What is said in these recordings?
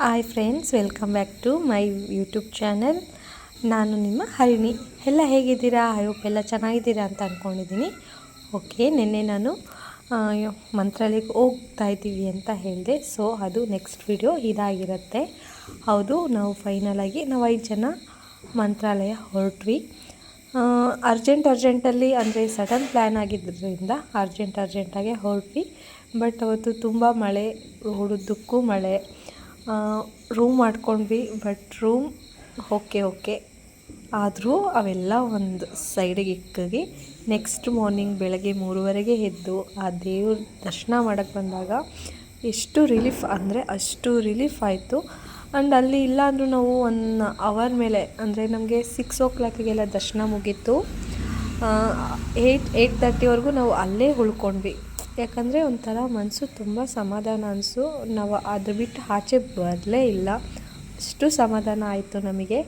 Hi friends, welcome back to my YouTube channel. ನಾನು ನಿಮ್ಮ ಹರಿಣಿ. ಎಲ್ಲ ಹೇಗಿದ್ದೀರಾ? ಐ ಹೋಪ್ ಎಲ್ಲ ಚೆನ್ನಾಗಿದ್ದೀರಾ ಅಂತ ಅಂದ್ಕೊಂಡಿದ್ದೀನಿ. ಓಕೆ, ನಿನ್ನೆ ನಾನು ಮಂತ್ರಾಲಯಕ್ಕೆ ಹೋಗ್ತಾ ಇದ್ದೀವಿ ಅಂತ ಹೇಳಿದೆ. ಸೊ ಅದು ನೆಕ್ಸ್ಟ್ ವಿಡಿಯೋ ಇದಾಗಿರುತ್ತೆ. ಹೌದು, ನಾವು ಫೈನಲಾಗಿ ನಾವು 5 ಜನ ಮಂತ್ರಾಲಯ ಹೊರಟ್ವಿ. ಅರ್ಜೆಂಟಲ್ಲಿ ಅಂದರೆ ಸಡನ್ ಪ್ಲ್ಯಾನ್ ಆಗಿದ್ದರಿಂದ ಅರ್ಜೆಂಟಾಗೆ ಹೊರಟ್ವಿ. ಬಟ್ ಅವತ್ತು ತುಂಬ ಮಳೆ, ಹುಡುದಕ್ಕೂ ಮಳೆ. ರೂಮ್ ಮಾಡ್ಕೊಂಡ್ವಿ. ಬಟ್ ರೂಮ್ ಓಕೆ ಆದರೂ ಅವೆಲ್ಲ ಒಂದು ಸೈಡಿಗೆ ಇಕ್ಕಾಗಿ ನೆಕ್ಸ್ಟ್ ಮಾರ್ನಿಂಗ್ ಬೆಳಗ್ಗೆ 3:30ಗೆ ಎದ್ದು ಆ ದೇವ್ರ ದರ್ಶನ ಮಾಡೋಕ್ಕೆ ಬಂದಾಗ ಎಷ್ಟು ರಿಲೀಫ್ ಅಂದರೆ ಅಷ್ಟು ರಿಲೀಫ್ ಆಯಿತು. ಆ್ಯಂಡ್ ಅಲ್ಲಿ ಇಲ್ಲ ಅಂದರೂ ನಾವು 1 ಅವರ್ ಮೇಲೆ ಅಂದರೆ ನಮಗೆ 6 o'clockಗೆಲ್ಲ ದರ್ಶನ ಮುಗೀತು. 8:30ವರೆಗೂ ನಾವು ಅಲ್ಲೇ ಉಳ್ಕೊಂಡ್ವಿ. ಯಾಕಂದರೆ ಒಂಥರ ಮನಸ್ಸು ತುಂಬ ಸಮಾಧಾನ ಅನಿಸು. ನಾವು ಅದು ಬಿಟ್ಟು ಆಚೆ ಬರಲೇ ಇಲ್ಲ, ಅಷ್ಟು ಸಮಾಧಾನ ಆಯಿತು ನಮಗೆ.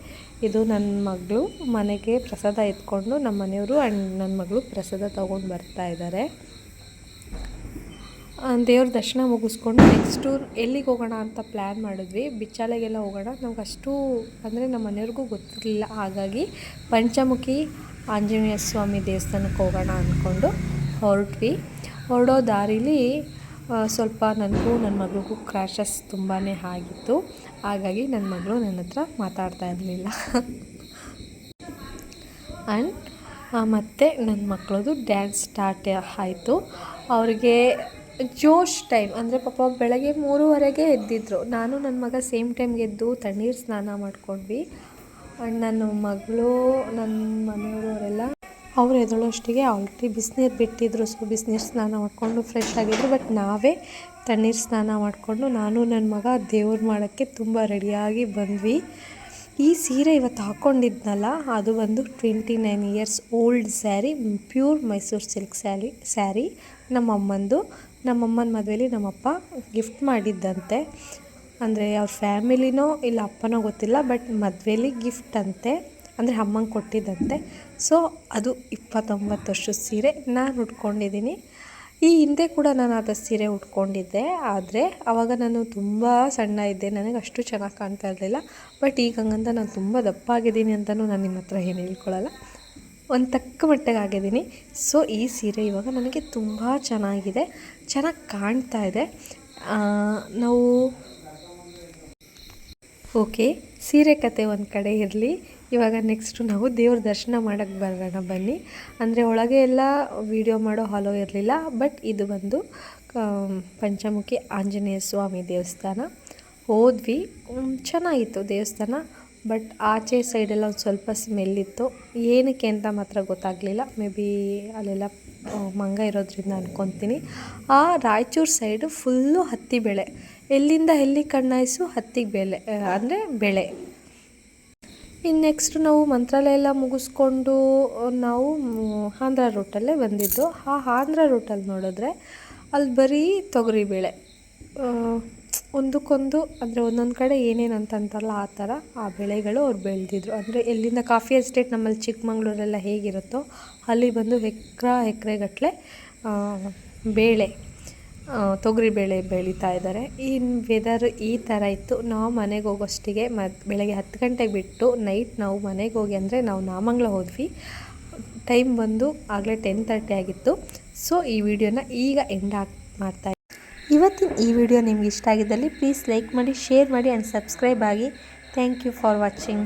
ಇದು ನನ್ನ ಮಗಳು ಮನೆಗೆ ಪ್ರಸಾದ ಎತ್ಕೊಂಡು ನಮ್ಮ ಮನೆಯವರು ಆ್ಯಂಡ್ ನನ್ನ ಮಗಳು ಪ್ರಸಾದ ತೊಗೊಂಡು ಬರ್ತಾಯಿದ್ದಾರೆ. ದೇವ್ರ ದರ್ಶನ ಮುಗಿಸ್ಕೊಂಡು ನೆಕ್ಸ್ಟು ಎಲ್ಲಿಗೆ ಹೋಗೋಣ ಅಂತ ಪ್ಲ್ಯಾನ್ ಮಾಡಿದ್ವಿ. ಬಿಚ್ಚಾಲೆಗೆಲ್ಲ ಹೋಗೋಣ. ನಮ್ಗೆ ಅಷ್ಟು ಅಂದರೆ ನಮ್ಮ ಮನೆಯವ್ರಿಗೂ ಗೊತ್ತಿರಲಿಲ್ಲ. ಹಾಗಾಗಿ ಪಂಚಮುಖಿ ಆಂಜನೇಯ ಸ್ವಾಮಿ ದೇವಸ್ಥಾನಕ್ಕೆ ಹೋಗೋಣ ಅಂದ್ಕೊಂಡು ಹೊರಟ್ವಿ. ಹೊರಡೋ ದಾರಿಲಿ ಸ್ವಲ್ಪ ನನಗೂ ನನ್ನ ಮಗಳಿಗೂ ಕ್ರ್ಯಾಶಸ್ ತುಂಬಾ ಆಗಿತ್ತು. ಹಾಗಾಗಿ ನನ್ನ ಮಗಳು ನನ್ನ ಹತ್ರ ಮಾತಾಡ್ತಾ ಇರಲಿಲ್ಲ. ಆ್ಯಂಡ್ ಮತ್ತು ನನ್ನ ಮಕ್ಕಳದು ಡ್ಯಾನ್ಸ್ ಸ್ಟಾರ್ಟ್ ಆಯಿತು. ಅವ್ರಿಗೆ ಜೋಶ್ ಟೈಮ್ ಅಂದರೆ ಪಾಪ ಬೆಳಗ್ಗೆ 3:30ಗೆ ಎದ್ದಿದ್ರು. ನಾನು ನನ್ನ ಮಗ ಸೇಮ್ ಟೈಮ್ಗೆ ಎದ್ದು ತಣ್ಣೀರು ಸ್ನಾನ ಮಾಡ್ಕೊಂಡ್ವಿ. ಆ್ಯಂಡ್ ನನ್ನ ಮಗಳು, ನನ್ನ ಮನೆಯವರು ಅವರೆಲ್ಲ ಅವ್ರು ಎದ್ದೇಳೋಷ್ಟಿಗೆ ಆಲ್ರೆಡಿ ಬಿಸಿನೀರು ಬಿಟ್ಟಿದ್ರು. ಸೊ ಬಿಸಿನೀರು ಸ್ನಾನ ಮಾಡಿಕೊಂಡು ಫ್ರೆಶ್ ಆಗಿದ್ರು. ಬಟ್ ನಾವೇ ತಣ್ಣೀರು ಸ್ನಾನ ಮಾಡಿಕೊಂಡು ನಾನು ನನ್ನ ಮಗ ದೇವ್ರು ಮಾಡೋಕ್ಕೆ ತುಂಬ ರೆಡಿಯಾಗಿ ಬಂದ್ವಿ. ಈ ಸೀರೆ ಇವತ್ತು ಹಾಕ್ಕೊಂಡಿದ್ನಲ್ಲ, ಅದು ಬಂದು 29 years old sari, pure Mysore silk sari ನಮ್ಮಮ್ಮಂದು. ನಮ್ಮಮ್ಮನ ಮದುವೆಯಲ್ಲಿ ನಮ್ಮಪ್ಪ ಗಿಫ್ಟ್ ಮಾಡಿದ್ದಂತೆ. ಅಂದರೆ ಅವ್ರ ಫ್ಯಾಮಿಲಿನೋ ಇಲ್ಲ ಅಪ್ಪನೋ ಗೊತ್ತಿಲ್ಲ, ಬಟ್ ಮದುವೆಯಲ್ಲಿ ಗಿಫ್ಟ್ ಅಂತೆ, ಅಂದರೆ ಅಮ್ಮಂಗೆ ಕೊಟ್ಟಿದ್ದಂತೆ. ಸೊ ಅದು 29 ವರ್ಷದ ಸೀರೆ ನಾನು ಉಟ್ಕೊಂಡಿದ್ದೀನಿ. ಈ ಹಿಂದೆ ಕೂಡ ನಾನು ಅದು ಸೀರೆ ಉಟ್ಕೊಂಡಿದ್ದೆ. ಆದರೆ ಆವಾಗ ನಾನು ತುಂಬ ಸಣ್ಣ ಇದ್ದೆ, ನನಗೆ ಅಷ್ಟು ಚೆನ್ನಾಗಿ ಕಾಣ್ತಾ ಇರಲಿಲ್ಲ. ಬಟ್ ಈಗ ಹಂಗಂತ ನಾನು ತುಂಬ ದಪ್ಪ ಆಗಿದ್ದೀನಿ ಅಂತಲೂ ನಾನು ನಿಮ್ಮ ಹತ್ರ ಏನು ಹೇಳ್ಕೊಳ್ಳಲ್ಲ, ಒಂದು ತಕ್ಕ ಮಟ್ಟಿಗೆ ಆಗಿದ್ದೀನಿ. ಸೊ ಈ ಸೀರೆ ಇವಾಗ ನನಗೆ ತುಂಬ ಚೆನ್ನಾಗಿದೆ, ಚೆನ್ನಾಗಿ ಕಾಣ್ತಾ ಇದೆ. ನಾವು ಓಕೆ, ಸೀರೆ ಕತೆ ಒಂದು ಕಡೆ ಇರಲಿ. ಇವಾಗ ನೆಕ್ಸ್ಟು ನಾವು ದೇವ್ರ ದರ್ಶನ ಮಾಡೋಕ್ಕೆ ಬರೋಣ ಬನ್ನಿ. ಅಂದರೆ ಒಳಗೆ ಎಲ್ಲ ವೀಡಿಯೋ ಮಾಡೋ ಹಾಲೋ ಇರಲಿಲ್ಲ. ಬಟ್ ಇದು ಬಂದು ಪಂಚಮುಖಿ ಆಂಜನೇಯ ಸ್ವಾಮಿ ದೇವಸ್ಥಾನ. ಹೋದ್ವಿ, ಚೆನ್ನಾಗಿತ್ತು ದೇವಸ್ಥಾನ. ಬಟ್ ಆಚೆ ಸೈಡೆಲ್ಲ ಒಂದು ಸ್ವಲ್ಪ ಸ್ಮೆಲ್ಲಿತ್ತು. ಏನಕ್ಕೆ ಅಂತ ಮಾತ್ರ ಗೊತ್ತಾಗಲಿಲ್ಲ. ಮೇ ಬಿ ಅಲ್ಲೆಲ್ಲ ಮಂಗ ಇರೋದ್ರಿಂದ ಅನ್ಕೊತೀನಿ. ಆ ರಾಯಚೂರು ಸೈಡು ಫುಲ್ಲು ಹತ್ತಿ ಬೆಳೆ, ಎಲ್ಲಿಂದ ಎಲ್ಲಿ ಕಣ್ಣಾಯಿಸು ಹತ್ತಿಗೆ ಬೆಲೆ ಅಂದರೆ ಬೆಳೆ. ಇನ್ನು ನೆಕ್ಸ್ಟು ನಾವು ಮಂತ್ರಾಲಯ ಎಲ್ಲ ಮುಗಿಸ್ಕೊಂಡು ನಾವು ಆಂಧ್ರ ರೂಟಲ್ಲೇ ಬಂದಿದ್ದು. ಆ ಆಂಧ್ರ ರೂಟಲ್ಲಿ ನೋಡಿದ್ರೆ ಅಲ್ಲಿ ಬರೀ ತೊಗರಿಬೇಳೆ, ಒಂದಕ್ಕೊಂದು ಅಂದರೆ ಒಂದೊಂದು ಕಡೆ ಏನೇನು ಅಂತಾರಲ್ಲ ಆ ಥರ ಆ ಬೆಳೆಗಳು ಅವ್ರು ಬೆಳೆದಿದ್ರು. ಅಂದರೆ ಎಲ್ಲಿಂದ ಕಾಫಿ ಎಸ್ಟೇಟ್ ನಮ್ಮಲ್ಲಿ ಚಿಕ್ಕಮಂಗ್ಳೂರೆಲ್ಲ ಹೇಗಿರುತ್ತೋ ಅಲ್ಲಿ ಬಂದು ಎಕರೆಗಟ್ಟಲೆ ಬೇಳೆ, ತೊಗರಿಬೇಳೆ ಬೆಳೀತಾ ಇದ್ದಾರೆ. ಇನ್ನು ವೆದರ್ ಈ ಥರ ಇತ್ತು. ನಾವು ಮನೆಗೆ ಹೋಗೋಷ್ಟಿಗೆ ಬೆಳಗ್ಗೆ 10 ಗಂಟೆಗೆ ಬಿಟ್ಟು ನೈಟ್ ನಾವು ಮನೆಗೆ ಹೋಗಿ ಅಂದರೆ ನಾವು ನಾಮಂಗ್ಲ ಹೋದ್ವಿ. ಟೈಮ್ ಬಂದು ಆಗಲೇ 10:30 ಆಗಿತ್ತು. ಸೊ ಈ ವಿಡಿಯೋನ ಈಗ ಎಂಡ್ ಮಾಡ್ತಾ ಇವತ್ತಿನ ಈ ವಿಡಿಯೋ ನಿಮ್ಗೆ ಇಷ್ಟ ಆಗಿದ್ದಲ್ಲಿ ಪ್ಲೀಸ್ ಲೈಕ್ ಮಾಡಿ, ಶೇರ್ ಮಾಡಿ ಆ್ಯಂಡ್ ಸಬ್ಸ್ಕ್ರೈಬ್ ಆಗಿ. Thank you for watching.